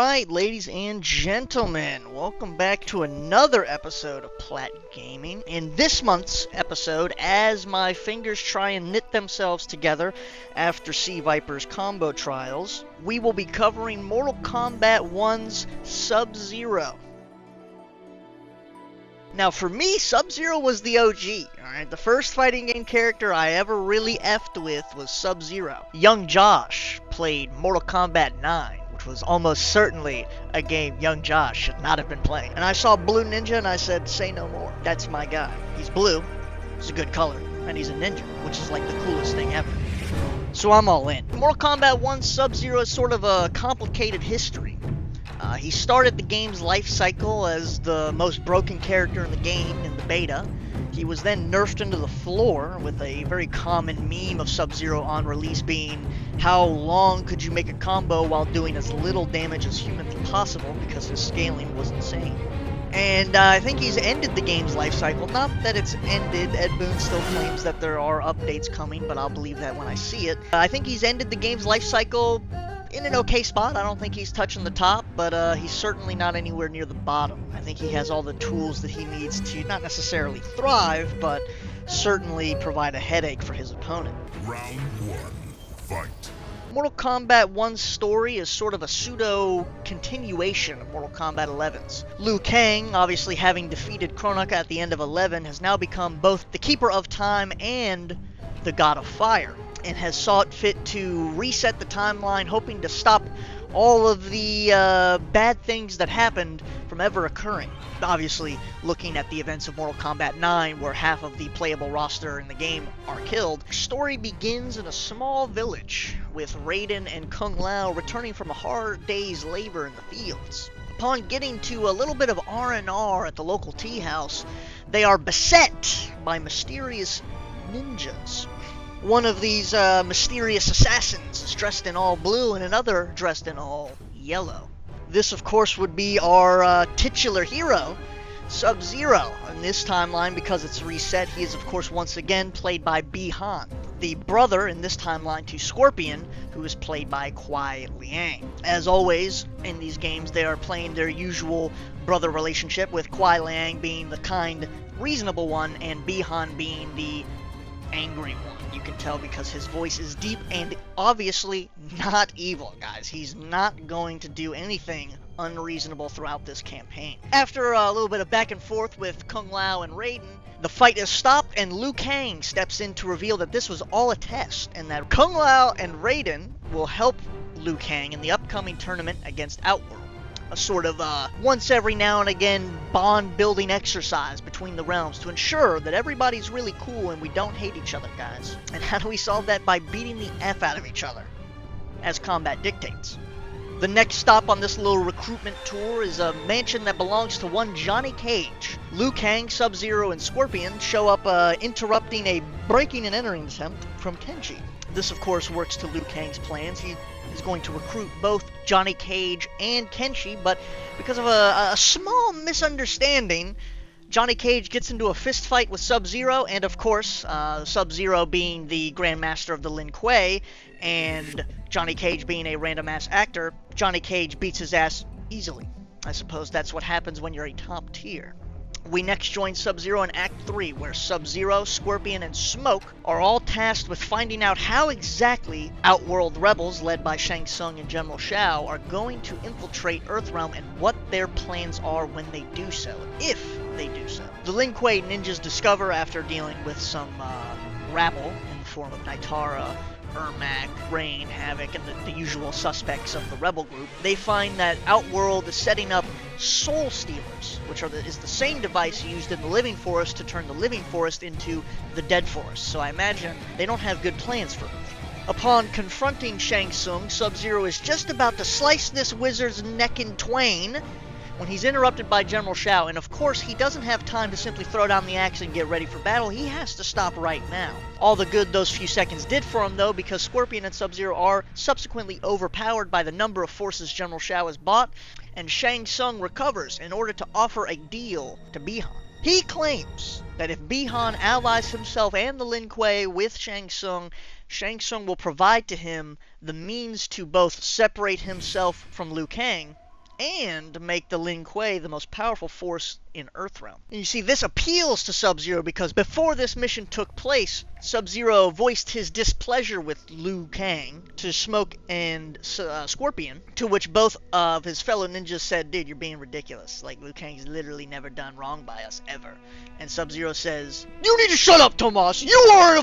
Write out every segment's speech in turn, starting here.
Alright, ladies and gentlemen, welcome back to another episode of Plat Gaming. In this month's episode, as my fingers try and knit themselves together after Sea Viper's combo trials, we will be covering Mortal Kombat 1's Sub-Zero. Now, for me, Sub-Zero was the OG, alright? The first fighting game character I ever really effed with was Sub-Zero. Young Josh played Mortal Kombat 9, which was almost certainly a game young Josh should not have been playing. And I saw Blue Ninja and I said, say no more. That's my guy. He's blue, it's a good color, and he's a ninja, which is like the coolest thing ever. So I'm all in. Mortal Kombat 1 Sub-Zero is sort of a complicated history. He started the game's life cycle as the most broken character in the game in the beta. He was then nerfed into the floor with a very common meme of Sub-Zero on release being, how long could you make a combo while doing as little damage as humanly possible, because his scaling was insane. And I think he's ended the game's life cycle. Not that it's ended, Ed Boon still claims that there are updates coming, but I'll believe that when I see it. I think he's ended the game's life cycle in an okay spot. I don't think he's touching the top, but he's certainly not anywhere near the bottom. I think he has all the tools that he needs to not necessarily thrive, but certainly provide a headache for his opponent. Round 1, fight. Mortal Kombat 1's story is sort of a pseudo-continuation of Mortal Kombat 11's. Liu Kang, obviously having defeated Kronika at the end of 11, has now become both the Keeper of Time and the God of Fire, and has sought fit to reset the timeline, hoping to stop all of the bad things that happened from ever occurring. Obviously, looking at the events of Mortal Kombat 9, where half of the playable roster in the game are killed, the story begins in a small village, with Raiden and Kung Lao returning from a hard day's labor in the fields. Upon getting to a little bit of R&R at the local tea house, they are beset by mysterious ninjas. One of these mysterious assassins is dressed in all blue and another dressed in all yellow. This, of course, would be our titular hero, Sub-Zero. In this timeline, because it's reset, he is, of course, once again played by Bi-Han, the brother in this timeline to Scorpion, who is played by Kuei Liang. As always, in these games, they are playing their usual brother relationship, with Kuei Liang being the kind, reasonable one, and Bi-Han being the angry one. You can tell because his voice is deep and obviously not evil, guys. He's not going to do anything unreasonable throughout this campaign. After a little bit of back and forth with Kung Lao and Raiden, the fight is stopped and Liu Kang steps in to reveal that this was all a test and that Kung Lao and Raiden will help Liu Kang in the upcoming tournament against Outworld. A sort of once every now and again bond-building exercise between the realms to ensure that everybody's really cool and we don't hate each other, guys. And how do we solve that? By beating the F out of each other, as combat dictates. The next stop on this little recruitment tour is a mansion that belongs to one Johnny Cage. Liu Kang, Sub-Zero, and Scorpion show up interrupting a breaking and entering attempt from Kenshi. This, of course, works to Liu Kang's plans. He is going to recruit both Johnny Cage and Kenshi, but because of a small misunderstanding, Johnny Cage gets into a fist fight with Sub-Zero, and of course, Sub-Zero being the Grandmaster of the Lin Kuei, and Johnny Cage being a random-ass actor, Johnny Cage beats his ass easily. I suppose that's what happens when you're a top tier. We next join Sub-Zero in Act 3, where Sub-Zero, Scorpion, and Smoke are all tasked with finding out how exactly Outworld rebels, led by Shang Tsung and General Shao, are going to infiltrate Earthrealm and what their plans are when they do so, if they do so. The Lin Kuei ninjas discover, after dealing with some rabble in the form of Nitara, Ermac, Rain, Havoc, and the usual suspects of the rebel group, they find that Outworld is setting up Soul Stealers, which is the same device used in the Living Forest to turn the Living Forest into the Dead Forest. So I imagine they don't have good plans for them. Upon confronting Shang Tsung, Sub-Zero is just about to slice this wizard's neck in twain when he's interrupted by General Shao, and of course he doesn't have time to simply throw down the axe and get ready for battle. He has to stop right now. All the good those few seconds did for him, though, because Scorpion and Sub-Zero are subsequently overpowered by the number of forces General Shao has bought, and Shang Tsung recovers in order to offer a deal to Bi-Han. He claims that if Bi-Han allies himself and the Lin Kuei with Shang Tsung will provide to him the means to both separate himself from Liu Kang and make the Lin Kuei the most powerful force in Earthrealm. And you see, this appeals to Sub-Zero because before this mission took place, Sub-Zero voiced his displeasure with Liu Kang to Smoke and Scorpion, to which both of his fellow ninjas said, dude, you're being ridiculous. Like, Liu Kang's literally never done wrong by us, ever. And Sub-Zero says, you need to shut up, Tomas! You are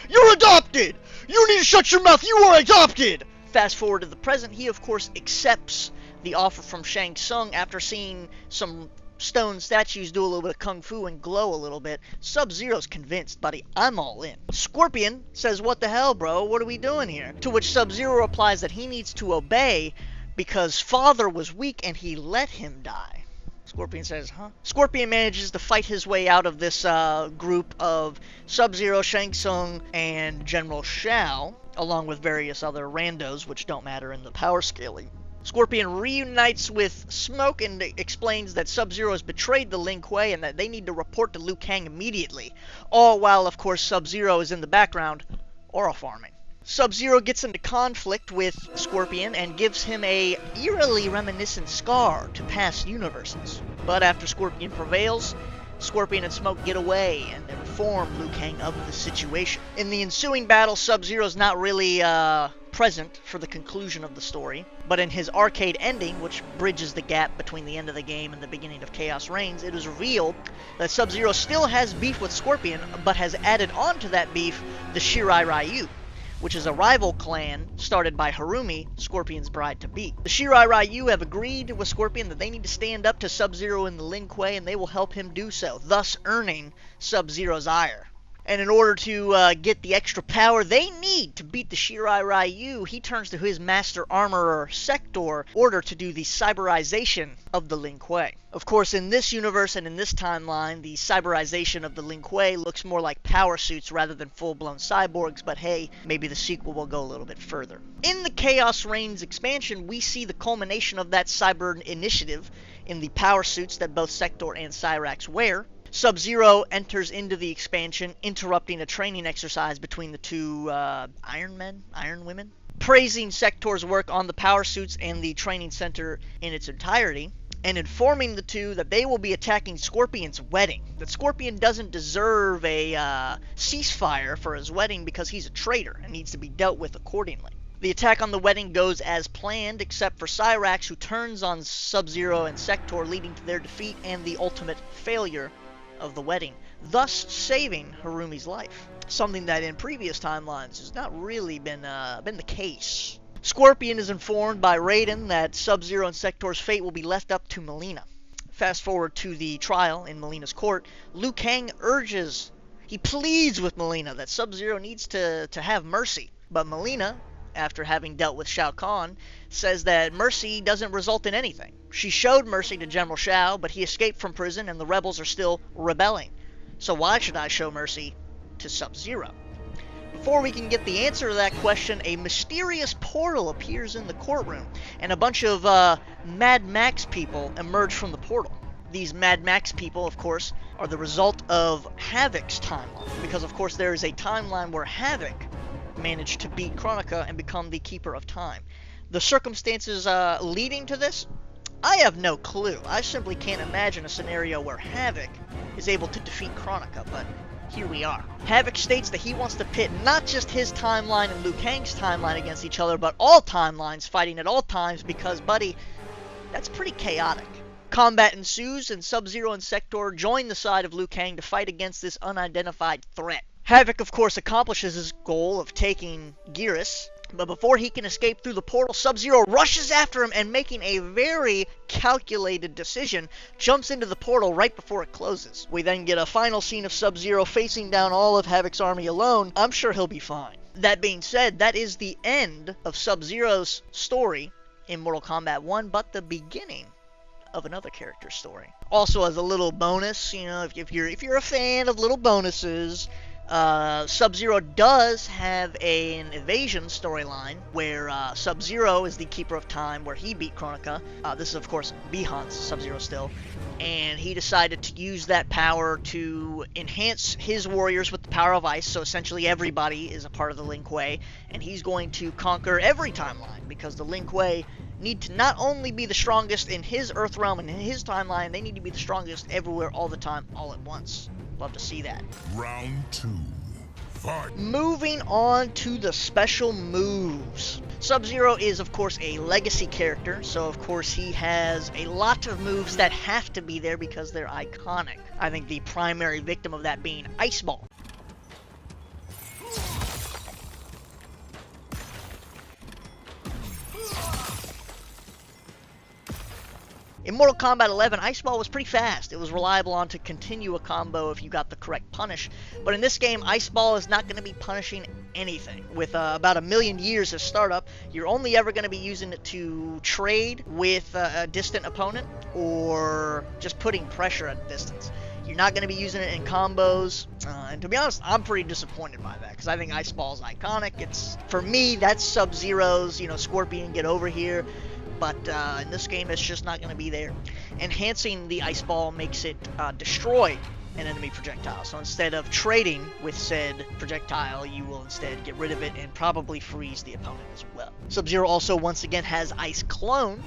you're adopted! You need to shut your mouth! You are adopted! Fast forward to the present, he of course accepts the offer from Shang Tsung after seeing some stone statues do a little bit of kung fu and glow a little bit. Sub-Zero's convinced, buddy, I'm all in. Scorpion says, what the hell, bro? What are we doing here? To which Sub-Zero replies that he needs to obey because Father was weak and he let him die. Scorpion says, huh? Scorpion manages to fight his way out of this group of Sub-Zero, Shang Tsung, and General Shao, along with various other randos, which don't matter in the power scaling. Scorpion reunites with Smoke and explains that Sub-Zero has betrayed the Lin Kuei and that they need to report to Liu Kang immediately. All while, of course, Sub-Zero is in the background, aura farming. Sub-Zero gets into conflict with Scorpion and gives him a eerily reminiscent scar to past universes. But after Scorpion prevails, Scorpion and Smoke get away and inform Liu Kang of the situation. In the ensuing battle, Sub-Zero is not really present for the conclusion of the story, but in his arcade ending, which bridges the gap between the end of the game and the beginning of Chaos Reigns, it is revealed that Sub-Zero still has beef with Scorpion, but has added on to that beef the Shirai Ryu, which is a rival clan started by Harumi, Scorpion's bride-to-be. The Shirai Ryu have agreed with Scorpion that they need to stand up to Sub-Zero and the Lin Kuei, and they will help him do so, thus earning Sub-Zero's ire. And in order to get the extra power they need to beat the Shirai Ryu, he turns to his master armorer Sector in order to do the cyberization of the Lin Kuei. Of course, in this universe and in this timeline, the cyberization of the Lin Kuei looks more like power suits rather than full-blown cyborgs, but hey, maybe the sequel will go a little bit further. In the Chaos Reigns expansion, we see the culmination of that cyber initiative in the power suits that both Sector and Cyrax wear. Sub-Zero enters into the expansion, interrupting a training exercise between the two Iron Women, praising Sector's work on the power suits and the training center in its entirety, and informing the two that they will be attacking Scorpion's wedding. That Scorpion doesn't deserve a ceasefire for his wedding because he's a traitor and needs to be dealt with accordingly. The attack on the wedding goes as planned, except for Cyrax, who turns on Sub-Zero and Sector, leading to their defeat and the ultimate failure of the wedding, thus saving Harumi's life. Something that in previous timelines has not really been the case. Scorpion is informed by Raiden that Sub-Zero and Sector's fate will be left up to Mileena. Fast forward to the trial in Mileena's court. Liu Kang he pleads with Mileena that Sub-Zero needs to have mercy. But Mileena, after having dealt with Shao Kahn, says that mercy doesn't result in anything. She showed mercy to General Shao, but he escaped from prison and the rebels are still rebelling. So why should I show mercy to Sub-Zero? Before we can get the answer to that question, a mysterious portal appears in the courtroom, and a bunch of Mad Max people emerge from the portal. These Mad Max people, of course, are the result of Havoc's timeline, because of course there is a timeline where Havoc managed to beat Kronika and become the Keeper of Time. The circumstances leading to this, I have no clue. I simply can't imagine a scenario where Havoc is able to defeat Kronika, but here we are. Havoc states that he wants to pit not just his timeline and Liu Kang's timeline against each other, but all timelines fighting at all times because, buddy, that's pretty chaotic. Combat ensues, and Sub-Zero and Sector join the side of Liu Kang to fight against this unidentified threat. Havoc, of course, accomplishes his goal of taking Geras, but before he can escape through the portal, Sub-Zero rushes after him and, making a very calculated decision, jumps into the portal right before it closes. We then get a final scene of Sub-Zero facing down all of Havoc's army alone. I'm sure he'll be fine. That being said, that is the end of Sub-Zero's story in Mortal Kombat 1, but the beginning of another character's story. Also, as a little bonus, you know, if you're a fan of little bonuses, Sub-Zero does have an evasion storyline where Sub-Zero is the Keeper of Time, where he beat Kronika. This is, of course, Bihan's Sub-Zero still. And he decided to use that power to enhance his warriors with the power of ice, so essentially everybody is a part of the Lin Kuei, and he's going to conquer every timeline, because the Lin Kuei need to not only be the strongest in his Earth realm and in his timeline, they need to be the strongest everywhere, all the time, all at once. Love to see that. Round 2. Fight. Moving on to the special moves. Sub-Zero is, of course, a legacy character, so of course he has a lot of moves that have to be there because they're iconic. I think the primary victim of that being Ice Ball. In Mortal Kombat 11, Ice Ball was pretty fast. It was reliable on to continue a combo if you got the correct punish. But in this game, Ice Ball is not going to be punishing anything. With about 1,000,000 years of startup, you're only ever going to be using it to trade with a distant opponent or just putting pressure at a distance. You're not going to be using it in combos, and to be honest, I'm pretty disappointed by that, because I think Ice Ball is iconic. It's, for me, that's Sub-Zero's, Scorpion, get over here. But in this game, it's just not going to be there. Enhancing the Ice Ball makes it destroy an enemy projectile. So instead of trading with said projectile, you will instead get rid of it and probably freeze the opponent as well. Sub-Zero also once again has Ice Clone.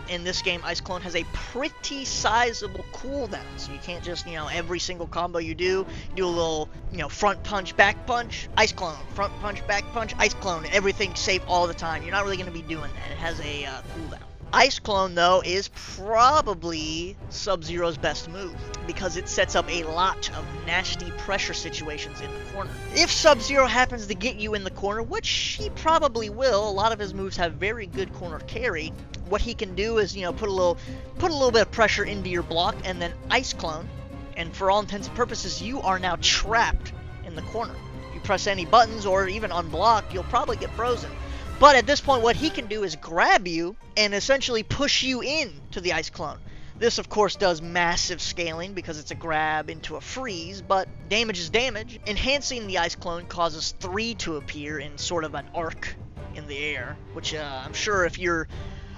In this game, Ice Clone has a pretty sizable cooldown, so you can't just, every single combo you do a little, front punch, back punch, Ice Clone, front punch, back punch, Ice Clone, everything safe all the time. You're not really going to be doing that. It has a cooldown. Ice Clone, though, is probably Sub-Zero's best move, because it sets up a lot of nasty pressure situations in the corner. If Sub-Zero happens to get you in the corner, which he probably will, a lot of his moves have very good corner carry, what he can do is, put a little bit of pressure into your block, and then Ice Clone, and for all intents and purposes, you are now trapped in the corner. If you press any buttons or even unblock, you'll probably get frozen. But at this point, what he can do is grab you and essentially push you in to the Ice Clone. This, of course, does massive scaling because it's a grab into a freeze, but damage is damage. Enhancing the Ice Clone causes 3 to appear in sort of an arc in the air, which I'm sure if you're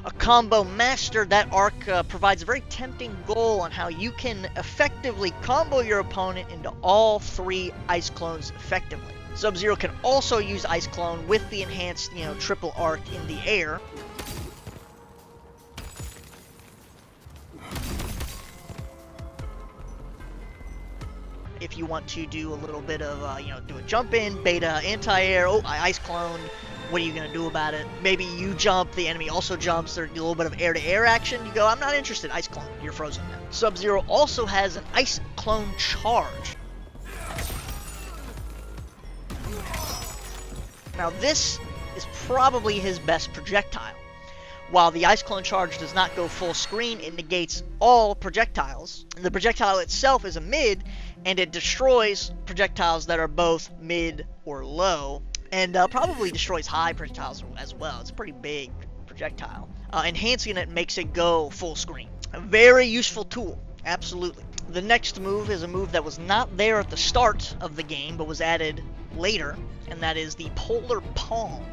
a combo master, that arc provides a very tempting goal on how you can effectively combo your opponent into all 3 Ice Clones effectively. Sub-Zero can also use Ice Clone with the enhanced, triple arc in the air. If you want to do a little bit of, do a jump in, beta, anti-air, Ice Clone, what are you going to do about it? Maybe you jump, the enemy also jumps, there's a little bit of air-to-air action, you go, I'm not interested, Ice Clone, you're frozen now. Sub-Zero also has an Ice Clone charge. Now this is probably his best projectile. While the Ice Clone charge does not go full screen, it negates all projectiles. The projectile itself is a mid, and it destroys projectiles that are both mid or low, and probably destroys high projectiles as well. It's a pretty big projectile. Enhancing it makes it go full screen. A very useful tool, absolutely. The next move is a move that was not there at the start of the game, but was added later, and that is the Polar Palm.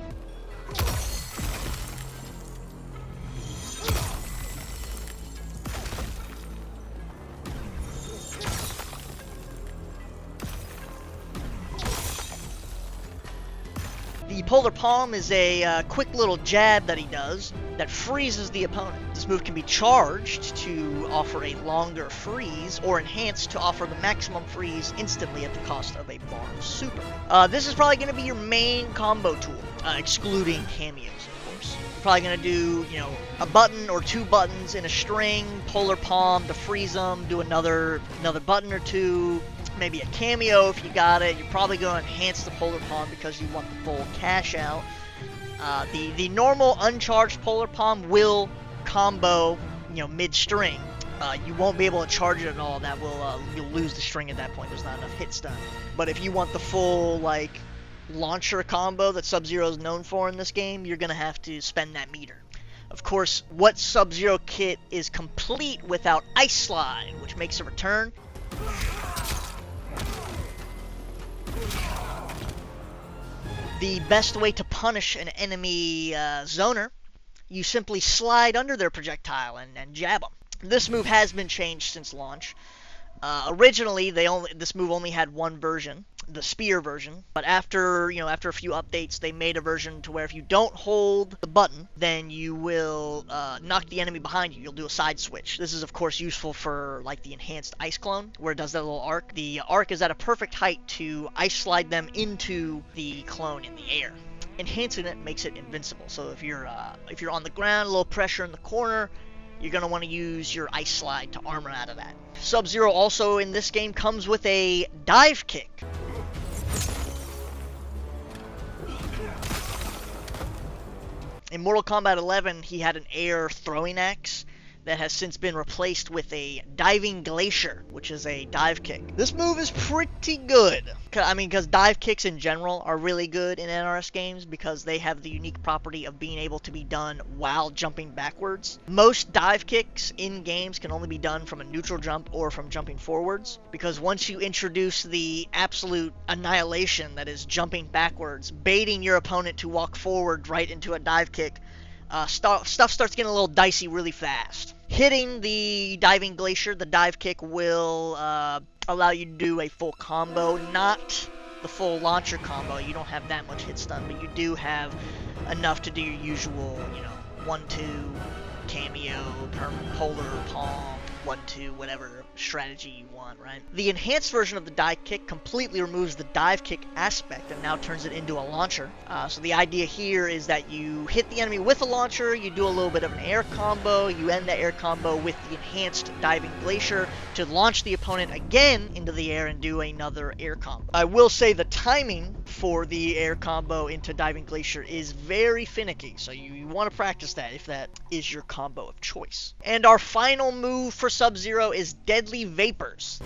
The Polar Palm is a quick little jab that he does that freezes the opponent. This move can be charged to offer a longer freeze, or enhanced to offer the maximum freeze instantly at the cost of a bar of super. This is probably going to be your main combo tool, excluding cameos, of course. You're probably going to do, a button or 2 buttons in a string, Polar Palm to freeze them, do another button or 2, maybe a cameo if you got it. You're probably going to enhance the Polar Palm because you want the full cash out. The normal uncharged Polar Palm will combo, mid-string. You won't be able to charge it at all. That will you'll lose the string at that point. There's not enough hits done. But if you want the full launcher combo that Sub-Zero is known for in this game, you're gonna have to spend that meter. Of course, what Sub-Zero kit is complete without Ice Slide, which makes a return? The best way to punish an enemy zoner, you simply slide under their projectile and jab them. This move has been changed since launch, Originally, this move only had one version, the spear version, but after a few updates, they made a version to where if you don't hold the button, then you will knock the enemy behind you. You'll do a side switch. This is of course useful for like the enhanced ice clone, where it does that little arc. The arc is at a perfect height to ice slide them into the clone in the air. Enhancing it makes it invincible. So if you're on the ground, a little pressure in the corner, you're going to want to use your ice slide to armor out of that. Sub-Zero also in this game comes with a dive kick. In Mortal Kombat 11, he had an air throwing axe that has since been replaced with a diving glacier, which is a dive kick. This move is pretty good. I mean, because dive kicks in general are really good in NRS games because they have the unique property of being able to be done while jumping backwards. Most dive kicks in games can only be done from a neutral jump or from jumping forwards, because once you introduce the absolute annihilation that is jumping backwards, baiting your opponent to walk forward right into a dive kick, stuff starts getting a little dicey really fast. Hitting the diving glacier, the dive kick, will allow you to do a full combo, not the full launcher combo. You don't have that much hit stun, but you do have enough to do your usual, 1-2 cameo, polar palm, 1-2, whatever strategy you want, right? The enhanced version of the dive kick completely removes the dive kick aspect and now turns it into a launcher. So the idea here is that you hit the enemy with a launcher, you do a little bit of an air combo, you end the air combo with the enhanced diving glacier to launch the opponent again into the air and do another air combo. I will say the timing for the air combo into diving glacier is very finicky, so you want to practice that if that is your combo of choice. And our final move for Sub-Zero is Deadly Vapors.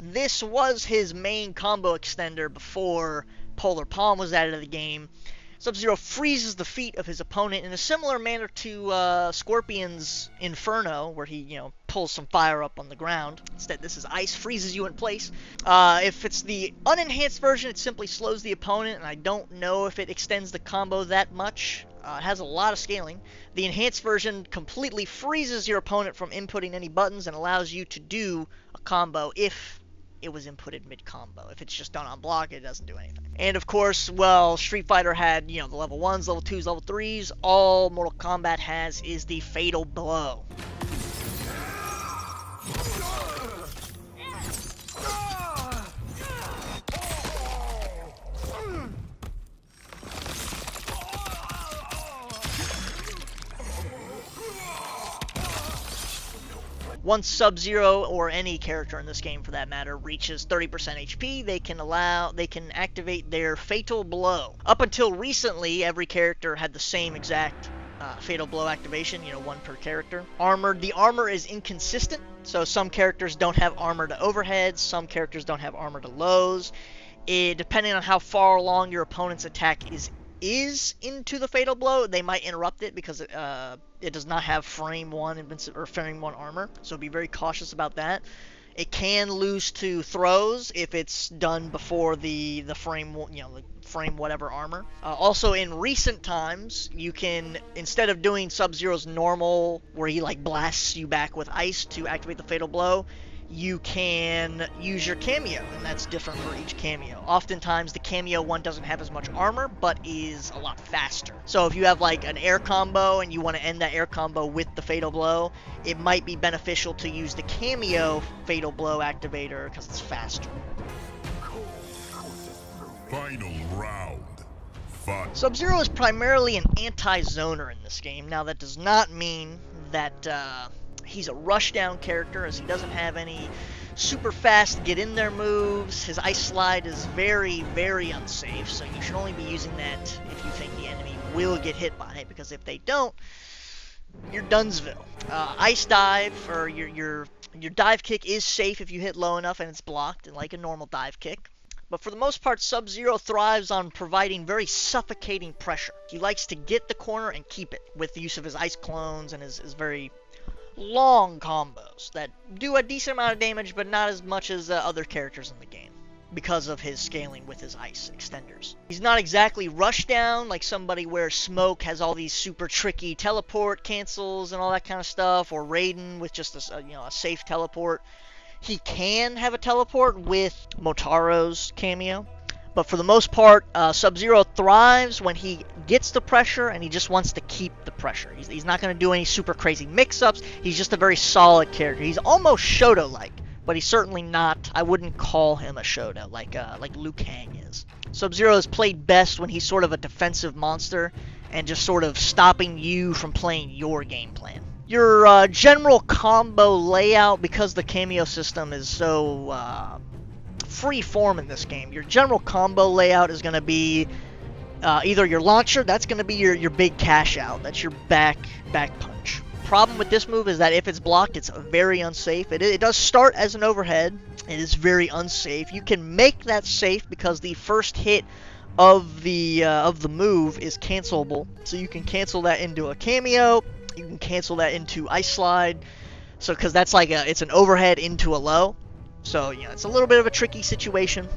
This was his main combo extender before Polar Palm was added to the game. Sub-Zero freezes the feet of his opponent in a similar manner to Scorpion's Inferno, where he, pulls some fire up on the ground. Instead, this is ice, freezes you in place. If it's the unenhanced version, it simply slows the opponent, and I don't know if it extends the combo that much. It has a lot of scaling. The enhanced version completely freezes your opponent from inputting any buttons and allows you to do a combo if it was inputted mid-combo. If it's just done on block, it doesn't do anything. And of course, well, Street Fighter had, the level 1s, level 2s, level 3s. All Mortal Kombat has is the Fatal Blow. Once Sub-Zero, or any character in this game for that matter, reaches 30% HP, they can activate their Fatal Blow. Up until recently, every character had the same exact Fatal Blow activation, one per character. The armor is inconsistent, so some characters don't have armor to overheads, some characters don't have armor to lows. Depending on how far along your opponent's attack is into the Fatal Blow, they might interrupt it because it does not have frame 1 frame 1 armor, so be very cautious about that. It can lose to throws if it's done before the frame, the frame whatever armor. Also, in recent times, you can, instead of doing Sub-Zero's normal, where he blasts you back with ice to activate the Fatal Blow, you can use your cameo, and that's different for each cameo. Oftentimes, the cameo one doesn't have as much armor, but is a lot faster. So if you have an air combo and you want to end that air combo with the Fatal Blow, it might be beneficial to use the cameo Fatal Blow activator because it's faster. Final round. Fight. Sub-Zero is primarily an anti-zoner in this game. Now, that does not mean that he's a rushdown character, as he doesn't have any super fast get-in-there moves. His ice slide is very, very unsafe, so you should only be using that if you think the enemy will get hit by it, because if they don't, you're Dunsville. Ice dive, or your dive kick, is safe if you hit low enough and it's blocked, like a normal dive kick. But for the most part, Sub-Zero thrives on providing very suffocating pressure. He likes to get the corner and keep it with the use of his ice clones and his very long combos that do a decent amount of damage, but not as much as other characters in the game. because of his scaling with his ice extenders. He's not exactly rushdown like somebody where Smoke has all these super tricky teleport cancels and all that kind of stuff, or Raiden with just a safe teleport. He can have a teleport with Motaro's cameo, but for the most part, Sub-Zero thrives when he gets the pressure and he just wants to keep the pressure. He's not going to do any super crazy mix-ups. He's just a very solid character. He's almost Shoto-like, but he's certainly not. I wouldn't call him a Shoto like Liu Kang is. Sub-Zero is played best when he's sort of a defensive monster and just sort of stopping you from playing your game plan. Your general combo layout, because the cameo system is so free form in this game, your general combo layout is going to be either your launcher, that's going to be your big cash out, that's your back punch. Problem with this move is that if it's blocked, it's very unsafe. It does start as an overhead. It is very unsafe. You can make that safe because the first hit of the move is cancelable, so you can cancel that into a cameo. You can cancel that into ice slide. So because that's it's an overhead into a low. So it's a little bit of a tricky situation.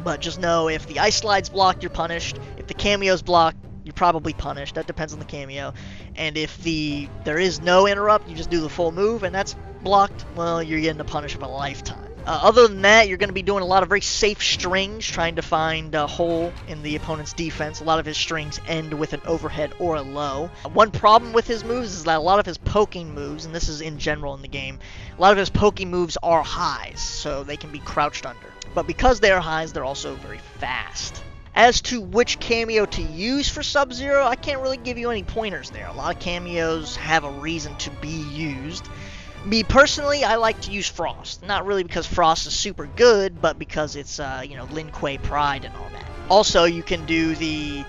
But just know if the ice slide's blocked, you're punished. If the cameo's blocked, you're probably punished. That depends on the cameo. And if there is no interrupt, you just do the full move, and that's blocked, well, you're getting a punish of a lifetime. Other than that, you're going to be doing a lot of very safe strings, trying to find a hole in the opponent's defense. A lot of his strings end with an overhead or a low. One problem with his moves is that a lot of his poking moves, and this is in general in the game, a lot of his poking moves are highs, so they can be crouched under. But because they are highs, they're also very fast. As to which cameo to use for Sub-Zero, I can't really give you any pointers there. A lot of cameos have a reason to be used. Me personally, I like to use Frost. Not really because Frost is super good, but because it's, Lin Kuei pride and all that. Also, you can do the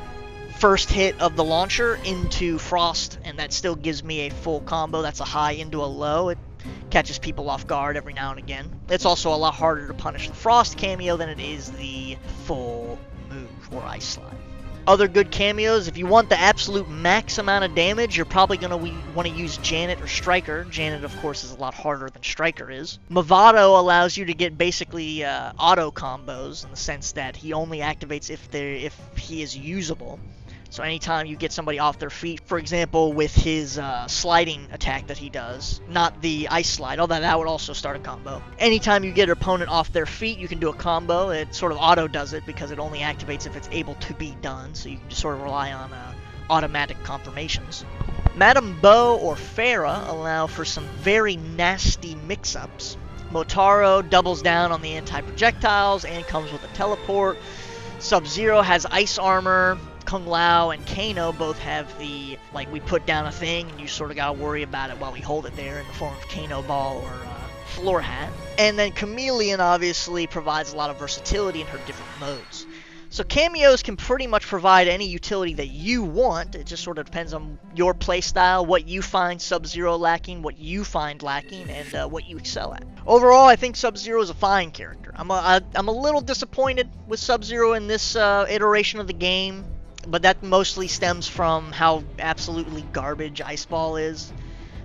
first hit of the launcher into Frost, and that still gives me a full combo. That's a high into a low. It catches people off guard every now and again. It's also a lot harder to punish the Frost cameo than it is the full move or ice slide. Other good cameos, if you want the absolute max amount of damage, you're probably going to want to use Janet or Striker. Janet, of course, is a lot harder than Striker is. Mavado allows you to get basically auto combos in the sense that he only activates if he is usable. So anytime you get somebody off their feet, for example, with his sliding attack that he does, not the ice slide, although that would also start a combo. Anytime you get an opponent off their feet, you can do a combo. It sort of auto does it because it only activates if it's able to be done, so you can just sort of rely on automatic confirmations. Madame Bo or Farah allow for some very nasty mix-ups. Motaro doubles down on the anti-projectiles and comes with a teleport. Sub-Zero has ice armor. Kung Lao and Kano both have the, we put down a thing and you sort of gotta worry about it while we hold it there in the form of Kano Ball or Floor Hat. And then Chameleon obviously provides a lot of versatility in her different modes. So cameos can pretty much provide any utility that you want. It just sort of depends on your playstyle, what you find Sub-Zero lacking, what you find lacking, and what you excel at. Overall, I think Sub-Zero is a fine character. I'm a little disappointed with Sub-Zero in this iteration of the game. But that mostly stems from how absolutely garbage Ice Ball is.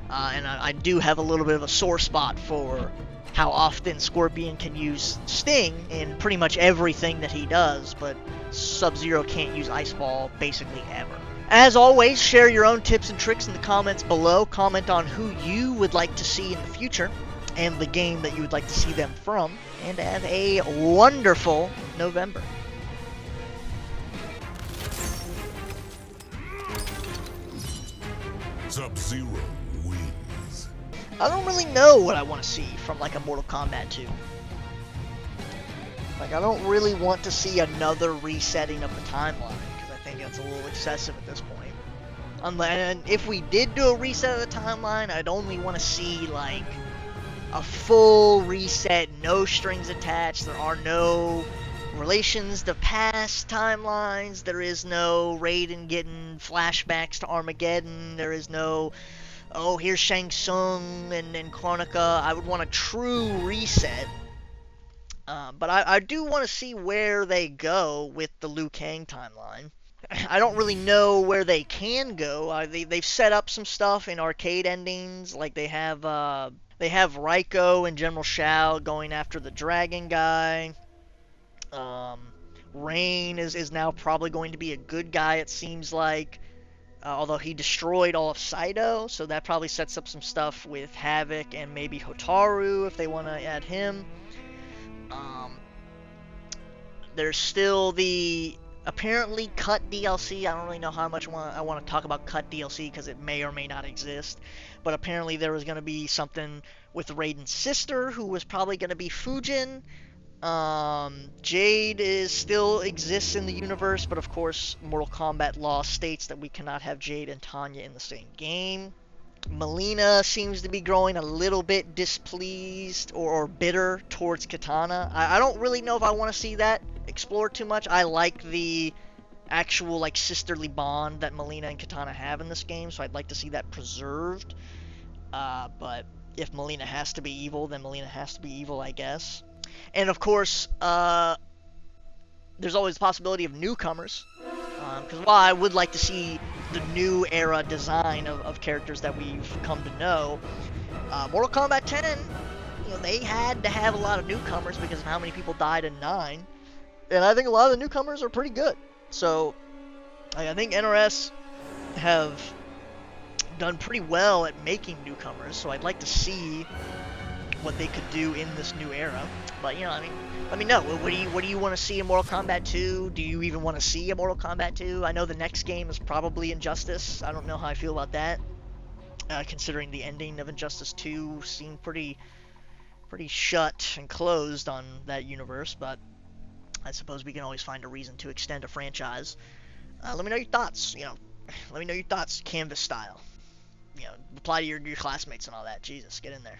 And I do have a little bit of a sore spot for how often Scorpion can use Sting in pretty much everything that he does, but Sub-Zero can't use Ice Ball basically ever. As always, share your own tips and tricks in the comments below. Comment on who you would like to see in the future and the game that you would like to see them from. And have a wonderful November. Sub-Zero wins. I don't really know what I want to see from a Mortal Kombat 2. I don't really want to see another resetting of the timeline, because I think that's a little excessive at this point. And if we did do a reset of the timeline, I'd only want to see a full reset, no strings attached. There are no relations to past timelines. There is no Raiden getting flashbacks to Armageddon. There is no, oh, here's Shang Tsung and Kronika. I would want a true reset. But I do want to see where they go with the Liu Kang timeline. I don't really know where they can go. They've set up some stuff in arcade endings. They have Raiko and General Shao going after the dragon guy. Rain is now probably going to be a good guy, it seems like. Although he destroyed all of Saito, so that probably sets up some stuff with Havoc and maybe Hotaru if they want to add him. Um, there's still the apparently cut DLC. I don't really know how much I want to talk about cut DLC because it may or may not exist. But apparently there was going to be something with Raiden's sister, who was probably going to be Fujin. Jade still exists in the universe, but of course Mortal Kombat law states that we cannot have Jade and Tanya in the same game. Melina seems to be growing a little bit displeased or bitter towards Katana. I don't really know if I want to see that explored too much. I like the actual like sisterly bond that Melina and Katana have in this game, so I'd like to see that preserved. But if Melina has to be evil, then Melina has to be evil, I guess. And of course, there's always the possibility of newcomers. Because while I would like to see the new era design of characters that we've come to know, Mortal Kombat 10, they had to have a lot of newcomers because of how many people died in 9. And I think a lot of the newcomers are pretty good. So, I think NRS have done pretty well at making newcomers, so I'd like to see what they could do in this new era. But let me know. What do you want to see in Mortal Kombat 2? Do you even want to see a Mortal Kombat 2? I know the next game is probably Injustice. I don't know how I feel about that, considering the ending of Injustice 2 seemed pretty shut and closed on that universe. But I suppose we can always find a reason to extend a franchise. Let me know your thoughts. Let me know your thoughts, Canvas style. Reply to your classmates and all that. Jesus, get in there.